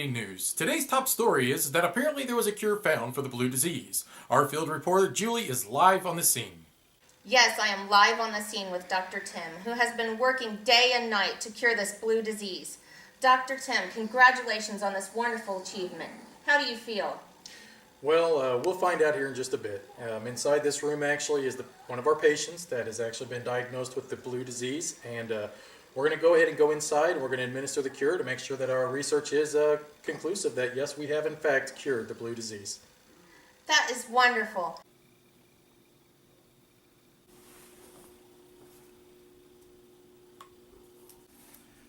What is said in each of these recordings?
exciting news. Today's top story is that apparently there was a cure found for the blue disease. Our field reporter Julie is live on the scene. Yes, I am live on the scene with Dr. Tim, who has been working day and night to cure this blue disease. Dr. Tim, congratulations on this wonderful achievement. How do you feel? Well, we'll find out here in just a bit. Inside this room actually is one of our patients that has actually been diagnosed with the blue disease, and we're going to go ahead and go inside and we're going to administer the cure to make sure that our research is conclusive that yes, we have in fact cured the blue disease. That is wonderful.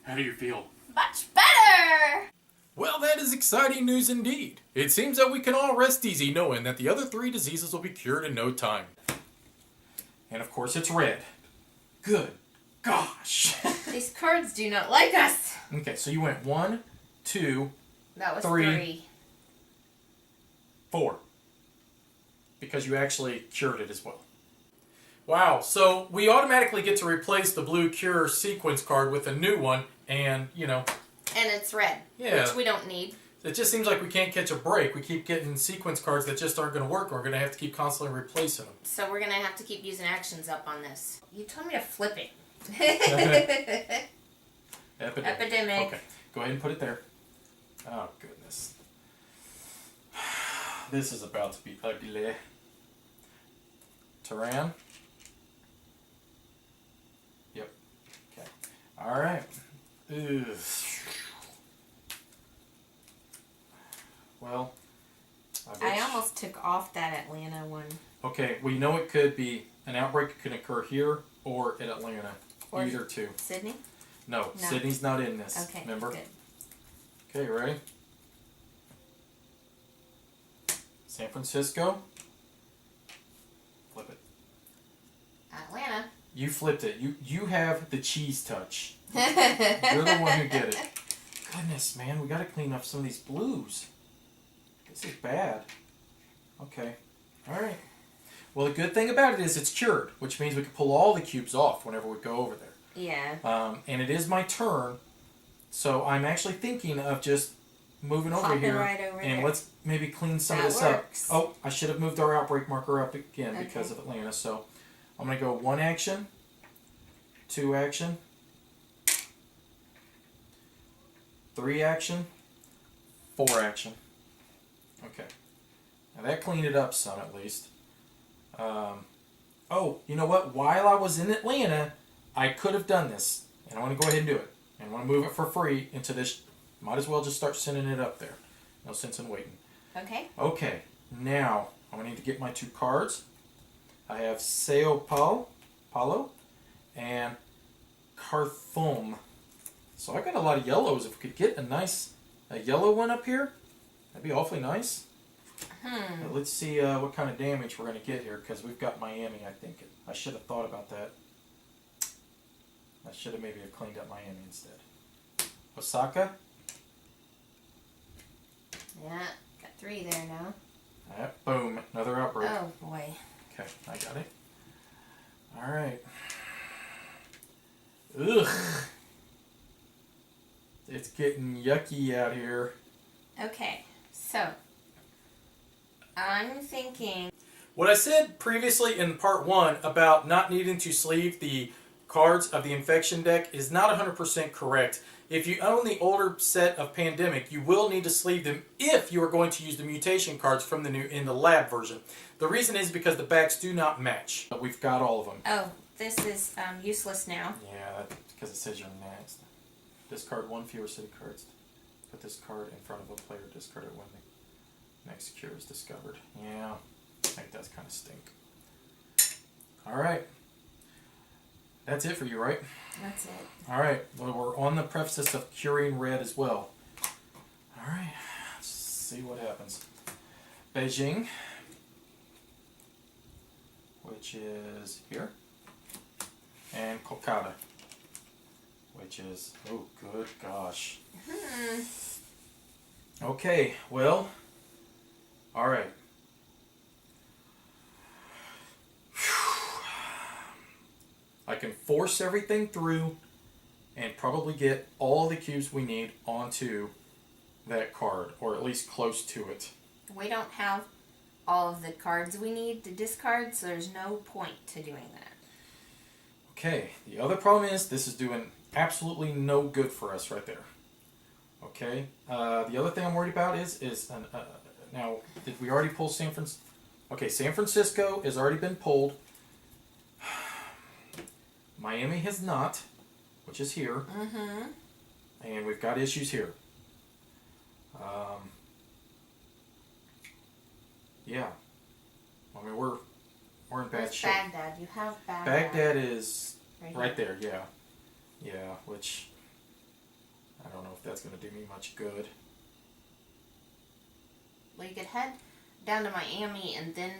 How do you feel? Much better! Well, that is exciting news indeed. It seems that we can all rest easy knowing that the other 3 diseases will be cured in no time. And of course it's red. Good gosh. These cards do not like us. Okay, so you went 1, 2, That was 3, 4. Because you actually cured it as well. Wow, so we automatically get to replace the blue cure sequence card with a new one, and, you know... And it's red, which we don't need. It just seems like we can't catch a break. We keep getting sequence cards that just aren't going to work, and we're going to have to keep constantly replacing them. So we're going to have to keep using actions up on this. You told me to flip it. Epidemic. Okay, go ahead and put it there. Oh, goodness. This is about to be ugly. Taran. Yep. Okay. All right. Ugh. Well, I almost took off that Atlanta one. Okay, we know it could be an outbreak can occur here or in Atlanta. Or either two. Sydney? No, Sydney's not in this. Okay, remember? good. Okay, ready? San Francisco. Flip it. Atlanta. You flipped it. You have the cheese touch. You're the one who did it. Goodness, man, we got to clean up some of these blues. This is bad. Okay. All right. Well, the good thing about it is it's cured, which means we can pull all the cubes off whenever we go over there. Yeah. And it is my turn, so I'm actually thinking of just moving over here right over and there. let's maybe clean some of this works. up. Oh, I should have moved our outbreak marker up again because of Atlanta. So I'm going to go 1 action, 2 action, 3 action, 4 action. Okay. Now that cleaned it up some at least. Oh, you know what? While I was in Atlanta, I could have done this. And I want to go ahead and do it. And I want to move it for free into this. Might as well just start sending it up there. No sense in waiting. Okay. Okay. Now, I'm going to need to get my 2 cards. I have Sao Paulo and Carthom. So I got a lot of yellows. If we could get a yellow one up here, that'd be awfully nice. But let's see what kind of damage we're going to get here, because we've got Miami, I think. I should have thought about that. I should have maybe cleaned up Miami instead. Osaka. Yeah, got 3 there now. Yep, boom, another outbreak. Oh, boy. Okay, I got it. All right. Ugh. It's getting yucky out here. Okay, so I'm thinking... What I said previously in part 1 about not needing to sleeve the cards of the infection deck is not 100% correct. If you own the older set of Pandemic, you will need to sleeve them if you are going to use the mutation cards from the new in the lab version. The reason is because the backs do not match. We've got all of them. Oh, this is useless now. Yeah, because it says you're next. Discard 1 fewer city cards. Put this card in front of a player. Discard it when the next cure is discovered. Yeah, I think that's kind of stink. All right. That's it for you, right? That's it. All right. Well, we're on the process of curing red as well. All right. Let's see what happens. Beijing, which is here, and Kolkata, which is, oh, good gosh. Okay, well, all right. I can force everything through and probably get all the cubes we need onto that card, or at least close to it. We don't have all of the cards we need to discard, so there's no point to doing that. Okay, the other problem is this is doing absolutely no good for us right there. Okay, the other thing I'm worried about is now, did we already pull San Francisco? Okay, San Francisco has already been pulled. Miami has not, which is here. Mm-hmm. And we've got issues here. Yeah. I mean, we're in bad shape. Baghdad. You have Baghdad. Baghdad is right here. there, yeah. Yeah, which I don't know if that's going to do me much good. Well, you could head down to Miami and then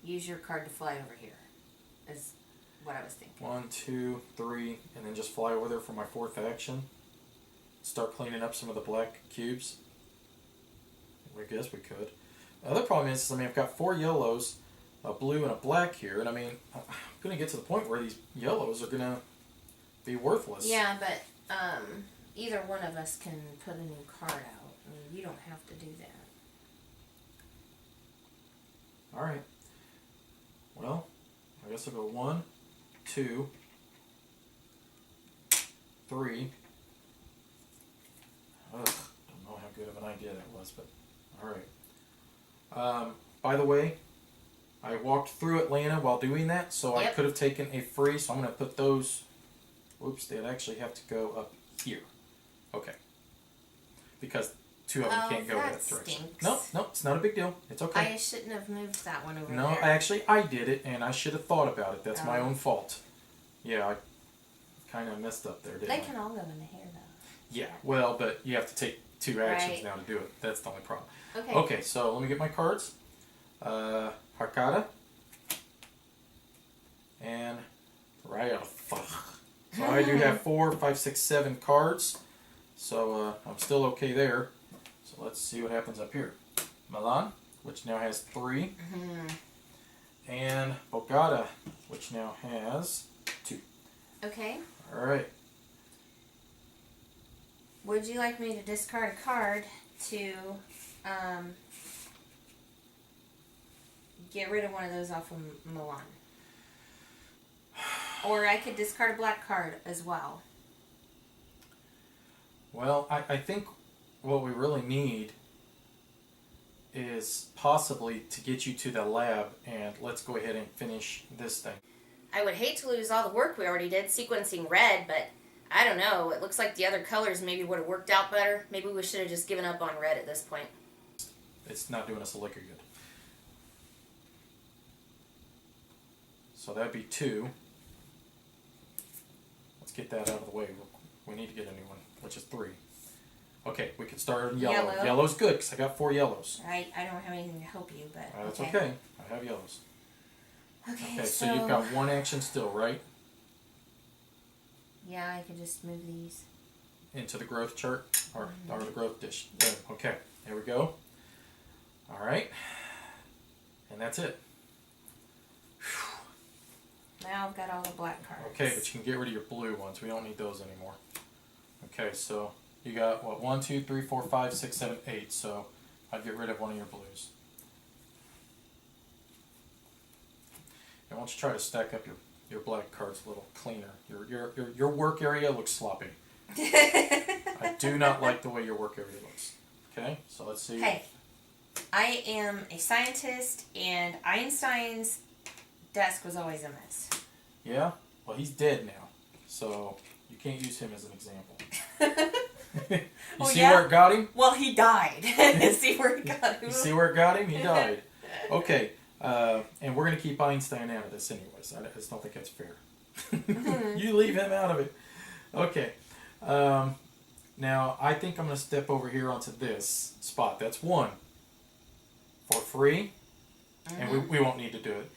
use your card to fly over here, is what I was thinking. 1, 2, 3, and then just fly over there for my 4th action. Start cleaning up some of the black cubes. I guess we could. The other problem is, I mean, I've got 4 yellows, a blue, and a black here, and I mean, I'm going to get to the point where these yellows are going to be worthless. Yeah, but either one of us can put a new card out. I mean, you don't have to do that. Alright. Well, I guess I'll go 1, 2, 3. Ugh, don't know how good of an idea that was, but alright. By the way, I walked through Atlanta while doing that, so I could have taken a free, so I'm going to put those, whoops, they'd actually have to go up here. Okay. Because 2 of them can't go that direction. Stinks. No, it's not a big deal. It's okay. I shouldn't have moved that one over there. No, I did it, and I should have thought about it. That's my own fault. Yeah, I kind of messed up there, didn't I? They can all go in the hair, though. Yeah, well, but you have to take 2 actions now to do it. That's the only problem. Okay. Okay, so let me get my cards. Hakata. And GreyElephant. So I do have 4, 5, 6, 7 cards. So I'm still okay there. So let's see what happens up here. Milan, which now has 3. Mm-hmm. And Bogota, which now has 2. Okay. Alright. Would you like me to discard a card to get rid of one of those off of Milan? Or I could discard a black card as well. Well, I think what we really need is possibly to get you to the lab, and let's go ahead and finish this thing. I would hate to lose all the work we already did sequencing red, but I don't know. It looks like the other colors maybe would have worked out better. Maybe we should have just given up on red at this point. It's not doing us a lick of good. So that'd be 2. Let's get that out of the way. We need to get a new one, which is 3. Okay, we can start on yellow. Yellow. Yellow's good, because I got 4 yellows. I don't have anything to help you, but That's okay. I have yellows. Okay, Okay, so you've got 1 action still, right? Yeah, I could just move these. Into the growth chart, or the growth dish. Boom. Okay, there we go. Alright. And that's it. Now I've got all the black cards. Okay, but you can get rid of your blue ones. We don't need those anymore. Okay, so you got, what, 1, 2, 3, 4, 5, 6, 7, 8. So I'd get rid of one of your blues. And why don't you try to stack up your black cards a little cleaner. Your work area looks sloppy. I do not like the way your work area looks. Okay, so let's see. Hey, I am a scientist, and Einstein's desk was always a mess. Yeah? Well, he's dead now, so you can't use him as an example. You see where it got him? Well, he died. See where it got him? You see where it got him? He died. Okay, and we're going to keep Einstein out of this anyways. I just don't think that's fair. You leave him out of it. Okay. Now, I think I'm going to step over here onto this spot. That's 1 for free, and we won't need to do it.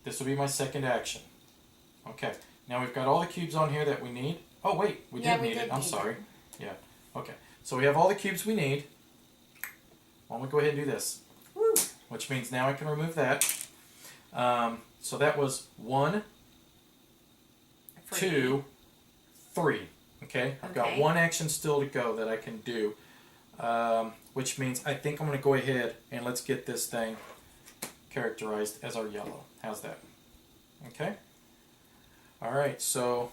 This will be my 2nd action. Okay. Now, we've got all the cubes on here that we need. Oh, wait. We did need it. I'm sorry. Yeah. Okay. So, we have all the cubes we need. Why don't we go ahead and do this? Woo. Which means now I can remove that. So, that was 1, 2, 3. Okay, I've got 1 action still to go that I can do. which means I think I'm going to go ahead and let's get this thing characterized as our yellow. How's that? Okay. All right, so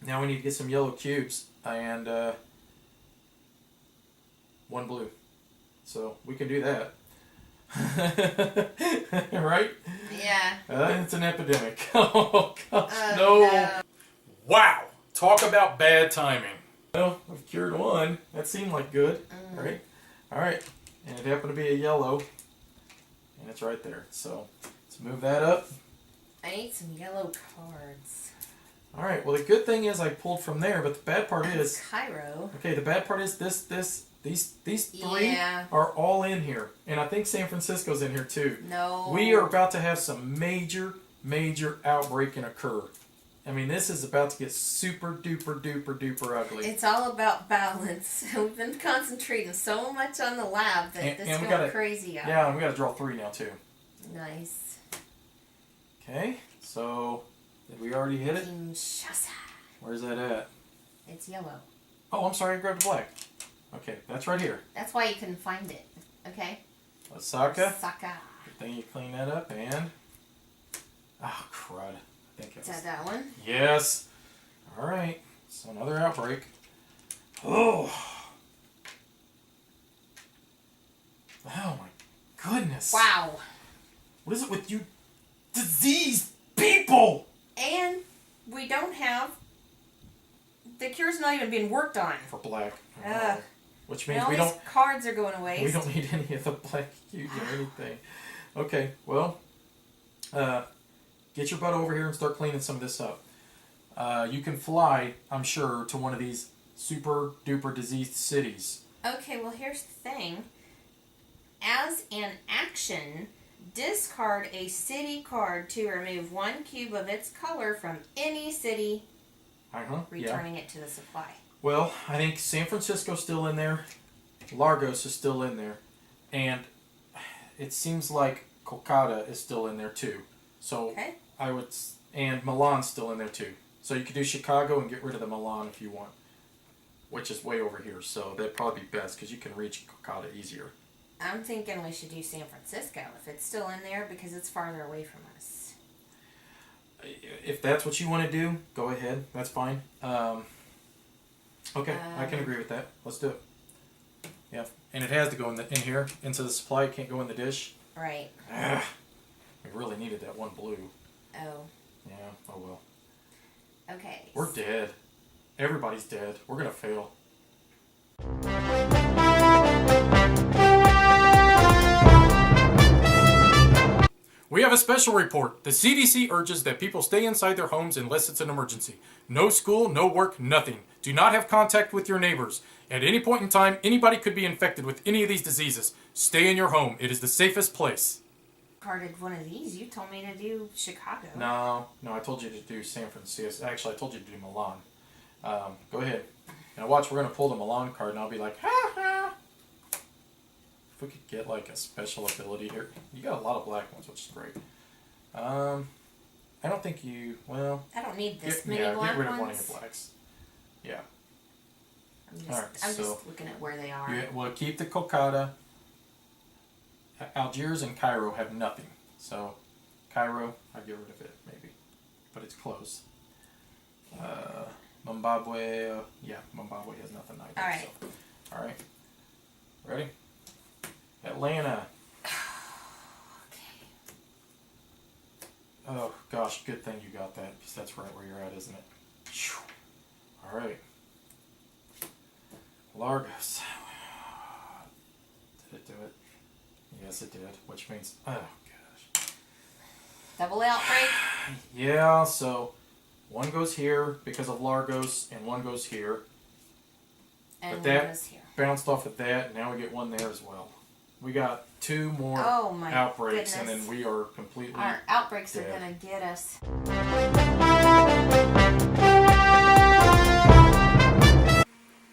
now we need to get some yellow cubes and one blue. So we can do that. Right? Yeah. It's an epidemic. Oh, gosh, no. Wow. Talk about bad timing. Well, I've cured one. That seemed like good, right? All right. And it happened to be a yellow. And it's right there. So let's move that up. I need some yellow cards. All right. Well, the good thing is I pulled from there, but the bad part is... Cairo. Okay, the bad part is these three are all in here. And I think San Francisco's in here too. No. We are about to have some major outbreaking occur. I mean, this is about to get super duper ugly. It's all about balance. We've been concentrating so much on the lab that this is going crazy out. Yeah, and we got to draw 3 now too. Nice. Okay, so did we already hit it? Kinshasa. Where's that at? It's yellow. Oh, I'm sorry, I grabbed the black. Okay, that's right here. That's why you couldn't find it. Okay? Osaka. Osaka. Good thing you clean that up and... Oh, crud. I think Is that one? Yes. All right. So another outbreak. Oh. Oh my goodness. Wow. What is it with you diseased people? And we don't have... The cure's not even being worked on. For black. Ugh. Which means and we all don't... these cards are going to waste. We don't need any of the black cubes or anything. Okay, well... get your butt over here and start cleaning some of this up. You can fly, I'm sure, to one of these super duper diseased cities. Okay, well here's the thing. As an action, discard a city card to remove 1 cube of its color from any city, returning it to the supply. Well, I think San Francisco's still in there. Largos is still in there. And it seems like Kolkata is still in there too. So okay. I would, and Milan's still in there too. So you could do Chicago and get rid of the Milan if you want, which is way over here. So that'd probably be best because you can reach Kolkata easier. I'm thinking we should do San Francisco if it's still in there because it's farther away from us. If that's what you want to do, go ahead. That's fine. Okay, I can agree with that. Let's do it. Yeah, and it has to go in here into the supply. It can't go in the dish. Right. We really needed that one blue. Oh. Yeah. Oh well. Okay. We're dead. Everybody's dead. We're gonna fail. We have a special report. The CDC urges that people stay inside their homes unless it's an emergency. No school, no work, nothing. Do not have contact with your neighbors. At any point in time, anybody could be infected with any of these diseases. Stay in your home. It is the safest place. Carded one of these. You told me to do Chicago. No, I told you to do San Francisco. Actually, I told you to do Milan. Go ahead. Now watch, we're going to pull the Milan card and I'll be like, ha ha. If we could get like a special ability here. You got a lot of black ones, which is great. I don't think you, well... I don't need this many black black get rid of ones. one of your blacks. Yeah. I'm just looking at where they are. Well, keep the Kolkata. Algiers and Cairo have nothing. So, Cairo, I'd get rid of it, maybe. But it's close. Zimbabwe, Zimbabwe has nothing either. Alright. So. Alright. Ready? Atlanta. Oh, gosh, good thing you got that, because that's right where you're at, isn't it? Alright. Largos. Did it do it? Yes, it did, which means, oh, gosh. Double outbreak? Yeah, so one goes here because of Largos, and one goes here. And but that goes here. Bounced off of that, and now we get one there as well. We got 2 more outbreaks, and then we are completely Our outbreaks dead. are going to get us.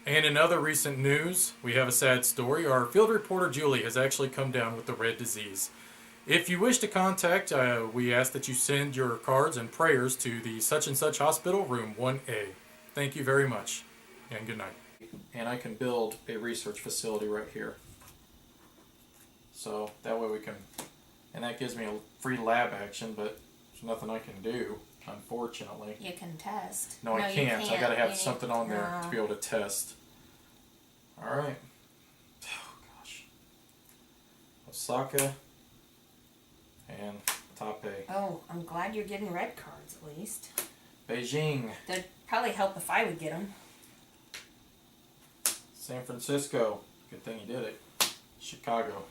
And in other recent news, we have a sad story. Our field reporter Julie has actually come down with the red disease. If you wish to contact, we ask that you send your cards and prayers to the such and such hospital, room 1A. Thank you very much, and good night. and I can build a research facility right here. So that way we can, and that gives me a free lab action, but there's nothing I can do, unfortunately. You can test. No, I can't. I gotta have something on there No. to be able to test. Alright. Oh gosh. Osaka and Taipei. Oh, I'm glad you're getting red cards at least. Beijing. That'd probably help if I would get them. San Francisco. Good thing you did it. Chicago.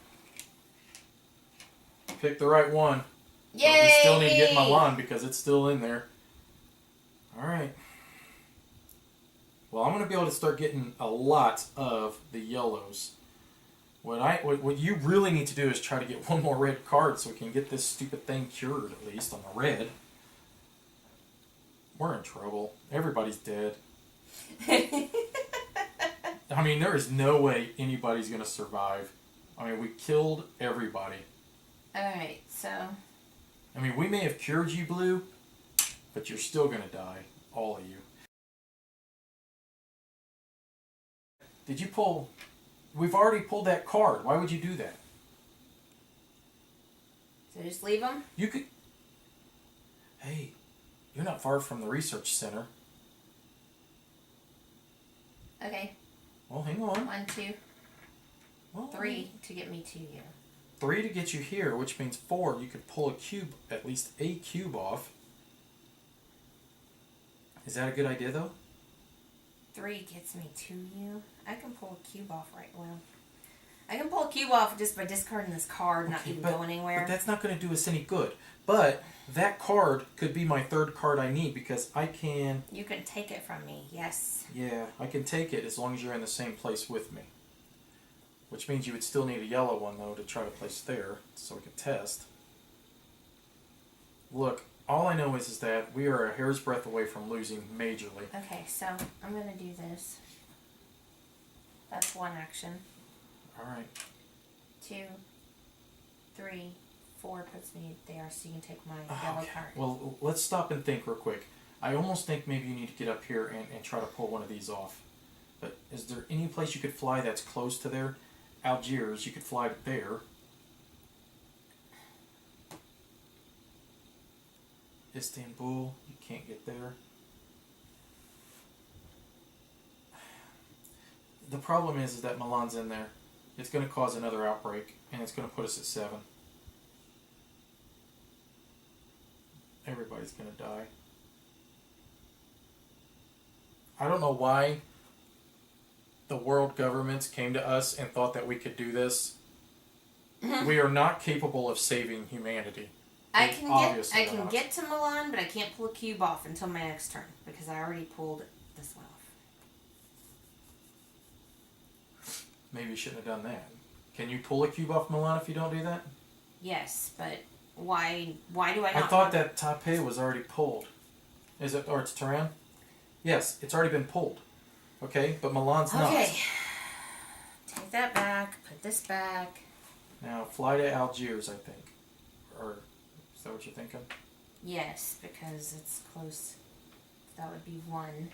Picked the right one. Yay! But we still need to get Milan because it's still in there. Alright. Well, I'm going to be able to start getting a lot of the yellows. What you really need to do is try to get one more red card so we can get this stupid thing cured, at least, on the red. We're in trouble. Everybody's dead. I mean, there is no way anybody's going to survive. I mean, we killed everybody. Alright, so... I mean, we may have cured you, Blue, but you're still going to die. All of you. Did you pull... We've already pulled that card. Why would you do that? So just leave them? You could... Hey, you're not far from the research center. Okay. Well, hang on. 1, 2, Well, 3 to get me to you. 3 to get you here, which means 4. You could pull a cube, at least a cube off. Is that a good idea, though? 3 gets me to you. I can pull a cube off right well. I can pull a cube off just by discarding this card, not even going anywhere. But that's not going to do us any good. But that card could be my third card I need because I can... You can take it from me, yes. Yeah, I can take it as long as you're in the same place with me. Which means you would still need a yellow one, though, to try to place there so we can test. Look, all I know is that we are a hair's breadth away from losing majorly. Okay, so I'm going to do this. That's one action. Alright. 2, 3, 4 puts me there, so you can take my yellow card. Well, let's stop and think real quick. I almost think maybe you need to get up here and try to pull one of these off. But is there any place you could fly that's close to there? Algiers, you could fly there. Istanbul, you can't get there. The problem is that Milan's in there. It's going to cause another outbreak, and it's going to put us at 7. Everybody's going to die. I don't know why the world governments came to us and thought that we could do this. We are not capable of saving humanity. I can get to Milan, but I can't pull a cube off until my next turn because I already pulled this one off. Maybe you shouldn't have done that. Can you pull a cube off Milan if you don't do that? Yes, but why do I not? I thought that Taipei was already pulled. Is it, or it's Tehran? Yes, it's already been pulled. Okay, but Milan's not. Okay. Take that back, put this back. Now fly to Algiers, I think. Or is that what you're thinking? Yes, because it's close. That would be 1,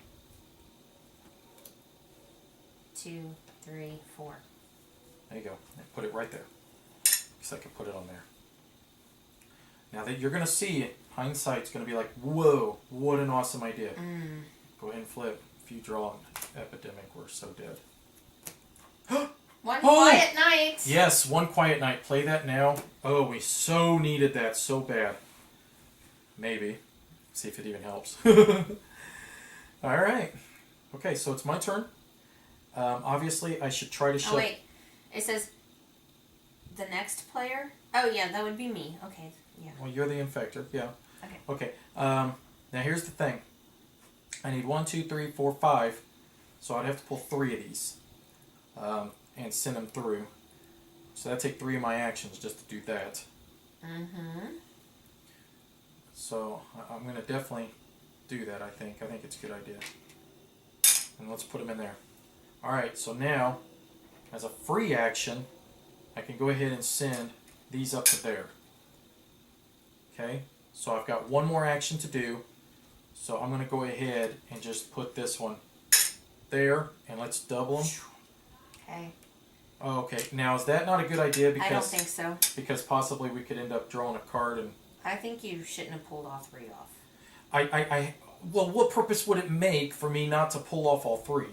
2, 3, 4. There you go. And put it right there. Because I can put it on there. Now that you're going to see it, hindsight's going to be like, whoa, what an awesome idea. Go ahead and flip. If you draw an epidemic, we're so dead. One quiet night. Yes, one quiet night. Play that now. Oh, we so needed that so bad. Maybe. See if it even helps. Alright. Okay, so it's my turn. Obviously, I should try to shut... Oh, wait. It says the next player? Oh, yeah, that would be me. Okay, yeah. Well, you're the infector. Yeah. Okay. Okay. Now, here's the thing. I need 1, 2, 3, 4, 5. So I'd have to pull 3 of these. And send them through. So that'd take 3 of my actions just to do that. Mm-hmm. So I'm going to definitely do that, I think. I think it's a good idea. And let's put them in there. Alright, so now, as a free action, I can go ahead and send these up to there. Okay? So I've got one more action to do. So I'm going to go ahead and just put this one there, and let's double them. Okay. Okay, now is that not a good idea? Because I don't think so. Because possibly we could end up drawing a card and... I think you shouldn't have pulled all 3 off. Well, what purpose would it make for me not to pull off all 3?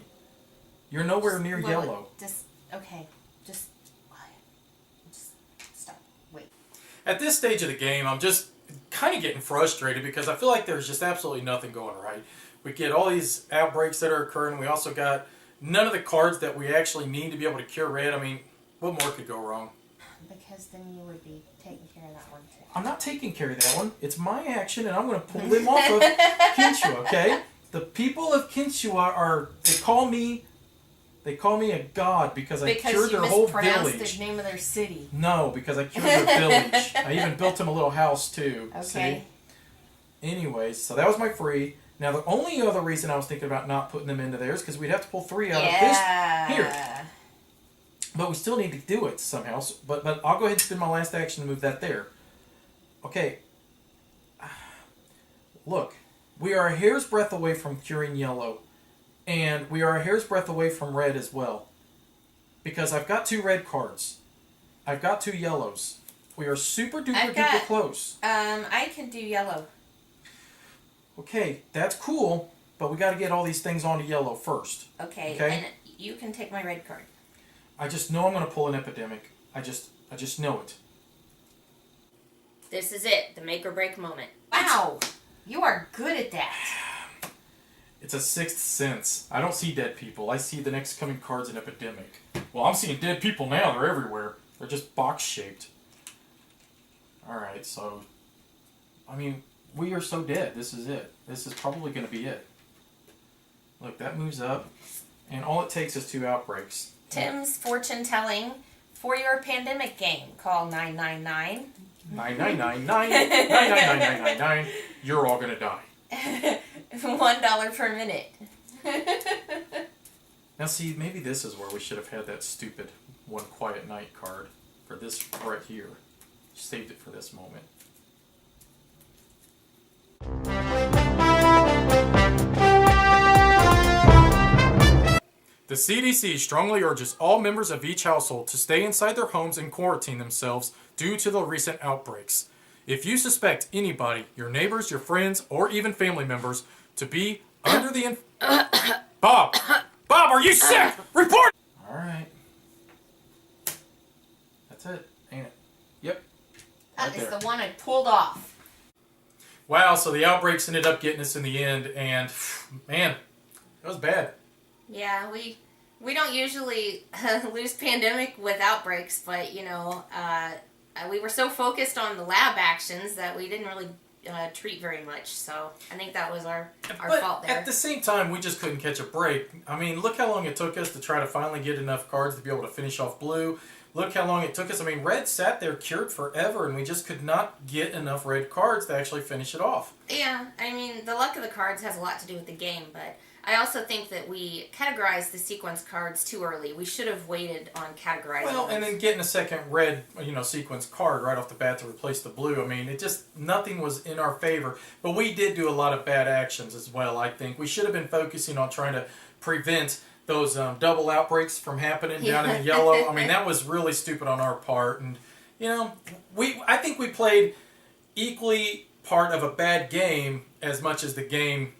You're nowhere near yellow. Okay, just stop. Wait. At this stage of the game, I'm just kind of getting frustrated because I feel like there's just absolutely nothing going right. We get all these outbreaks that are occurring. We also got none of the cards that we actually need to be able to cure red. I mean, what more could go wrong? Because then you would be taking care of that one too. I'm not taking care of that one. It's my action, and I'm going to pull them off of Kinshua, okay? The people of Kinshua are, they call me a god because I cured their whole village. Because you mispronounced the name of their city. No, because I cured their village. I even built them a little house, too. Okay. See? Anyways, so that was my free. Now, the only other reason I was thinking about not putting them into theirs because we'd have to pull 3 out of this here. But we still need to do it somehow. But I'll go ahead and spend my last action to move that there. Okay. Look, we are a hair's breadth away from curing yellow. And we are a hair's breadth away from red as well. Because I've got 2 red cards. I've got 2 yellows. We are super duper duper close. I can do yellow. Okay, that's cool, but we got to get all these things onto yellow first. Okay, and you can take my red card. I just know I'm going to pull an epidemic. I just know it. This is it, the make or break moment. Wow, you are good at that. It's a 6th sense. I don't see dead people. I see the next coming card's an epidemic. Well, I'm seeing dead people now. They're everywhere. They're just box-shaped. Alright, so... I mean, we are so dead. This is it. This is probably going to be it. Look, that moves up. And all it takes is 2 outbreaks. Tim's fortune telling for your pandemic game. Call 999. 999999999. You're all going to die. $1 per minute. Now see, maybe this is where we should have had that stupid One Quiet Night card for this right here. Saved it for this moment. The CDC strongly urges all members of each household to stay inside their homes and quarantine themselves due to the recent outbreaks. If you suspect anybody, your neighbors, your friends, or even family members, to be under the Bob! Bob, are you sick? Report! Alright. That's it, ain't it? Yep. That is the one I pulled off. Wow, so the outbreaks ended up getting us in the end, and man, that was bad. Yeah, we don't usually lose pandemic with outbreaks, but you know, we were so focused on the lab actions that we didn't really treat very much. So I think that was our fault there. At the same time, we just couldn't catch a break. I mean, look how long it took us to try to finally get enough cards to be able to finish off blue. Look how long it took us. I mean, red sat there cured forever, and we just could not get enough red cards to actually finish it off. Yeah, I mean, the luck of the cards has a lot to do with the game, but I also think that we categorized the sequence cards too early. We should have waited on categorizing Well, them. and then getting a second red, sequence card right off the bat to replace the blue. I mean, nothing was in our favor. But we did do a lot of bad actions as well, I think. We should have been focusing on trying to prevent those double outbreaks from happening down in the yellow. I mean, that was really stupid on our part. And, I think we played equally part of a bad game as much as the game,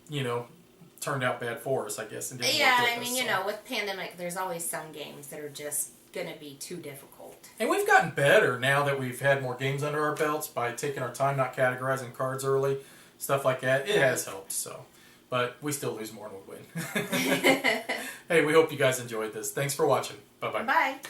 turned out bad for us, I guess. And didn't work with us, with pandemic, there's always some games that are just going to be too difficult. And we've gotten better now that we've had more games under our belts by taking our time, not categorizing cards early, stuff like that. It has helped, so. But we still lose more than we win. Hey, we hope you guys enjoyed this. Thanks for watching. Bye-bye. Bye.